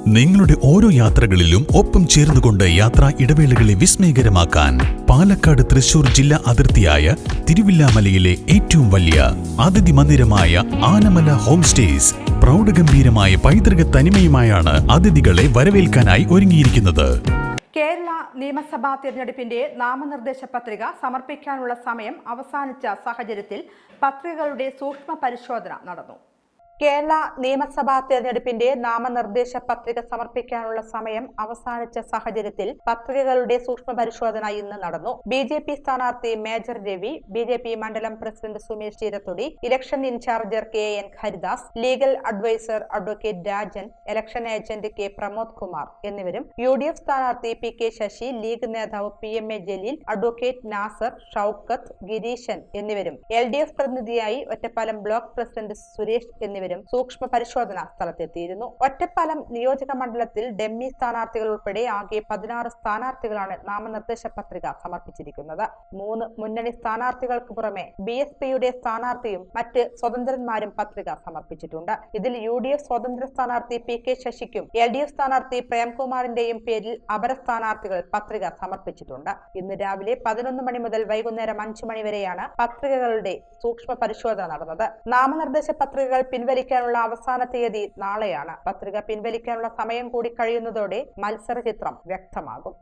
നിങ്ങളുടെ ഓരോ യാത്രകളിലും ഒപ്പം ചേർന്നുകൊണ്ട് യാത്രാ ഇടവേളകളെ വിസ്മയകരമാക്കാൻ പാലക്കാട് തൃശൂർ ജില്ലാ അതിർത്തിയായ തിരുവില്ലാമലയിലെ ഏറ്റവും വലിയ അതിഥി മന്ദിരമായ ആനമല ഹോം സ്റ്റേസ് പ്രൗഢഗംഭീരമായ പൈതൃക തനിമയുമായാണ് അതിഥികളെ വരവേൽക്കാനായി ഒരുങ്ങിയിരിക്കുന്നത്. കേരള നിയമസഭാ തിരഞ്ഞെടുപ്പിന്റെ നാമനിർദ്ദേശ പത്രിക സമർപ്പിക്കാനുള്ള സമയം അവസാനിച്ച സാഹചര്യത്തിൽ പത്രികകളുടെ സൂക്ഷ്മ പരിശോധന നടന്നു. കേരള നിയമസഭാ തെരഞ്ഞെടുപ്പിന്റെ നാമനിർദ്ദേശ പത്രിക സമർപ്പിക്കാനുള്ള സമയം അവസാനിച്ച സാഹചര്യത്തിൽ പത്രികകളുടെ സൂക്ഷ്മ പരിശോധന ഇന്ന് നടന്നു. ബി.ജെ.പി സ്ഥാനാർത്ഥി മേജർ രവി, ബി.ജെ.പി മണ്ഡലം president Sumesh Cheerathodi, election in charger K N. Haridas, legal adviser advocate Rajan, election agent K. Pramod Kumar എന്നിവരും യു.ഡി.എഫ് സ്ഥാനാർത്ഥി പി.കെ. ശശി, ലീഗ് നേതാവ് പി.എം.എ. ജലീൽ, അഡ്വക്കേറ്റ് നാസർ, ഷൌക്കത്ത്, ഗിരീശൻ എന്നിവരും എൽ.ഡി.എഫ് പ്രതിനിധിയായി ഒറ്റപ്പാലം ബ്ലോക്ക് പ്രസിഡന്റ് സുരേഷ് എന്നിവരും സൂക്ഷ്മ പരിശോധനാ സ്ഥലത്തെത്തിയിരുന്നു. ഒറ്റപ്പാലം നിയോജക മണ്ഡലത്തിൽ ഡെമ്മി സ്ഥാനാർത്ഥികൾ ഉൾപ്പെടെ ആകെ 16 സ്ഥാനാർത്ഥികളാണ് നാമനിർദ്ദേശ പത്രിക സമർപ്പിച്ചിരിക്കുന്നത്. 3 മുന്നണി സ്ഥാനാർത്ഥികൾക്ക് പുറമെ ബി.എസ്.പിയുടെ സ്ഥാനാർത്ഥിയും മറ്റ് സ്വതന്ത്രന്മാരും പത്രിക സമർപ്പിച്ചിട്ടുണ്ട്. ഇതിൽ യു.ഡി.എഫ് സ്വതന്ത്ര സ്ഥാനാർത്ഥി പി.കെ. ശശിക്കും എൽ.ഡി.എഫ് സ്ഥാനാർത്ഥി പ്രേംകുമാറിന്റെയും പേരിൽ അപര സ്ഥാനാർത്ഥികൾ പത്രിക സമർപ്പിച്ചിട്ടുണ്ട്. ഇന്ന് രാവിലെ 11 മണി മുതൽ വൈകുന്നേരം 5 മണി വരെയാണ് പത്രികകളുടെ സൂക്ഷ്മ പരിശോധന നടന്നത്. നാമനിർദ്ദേശ പത്രികകൾ പിൻവലിക്കാനുള്ള അവസാന തീയതി നാളെയാണ്. പത്രിക പിൻവലിക്കാനുള്ള സമയം കൂടി കഴിയുന്നതോടെ മത്സര ചിത്രം വ്യക്തമാകും.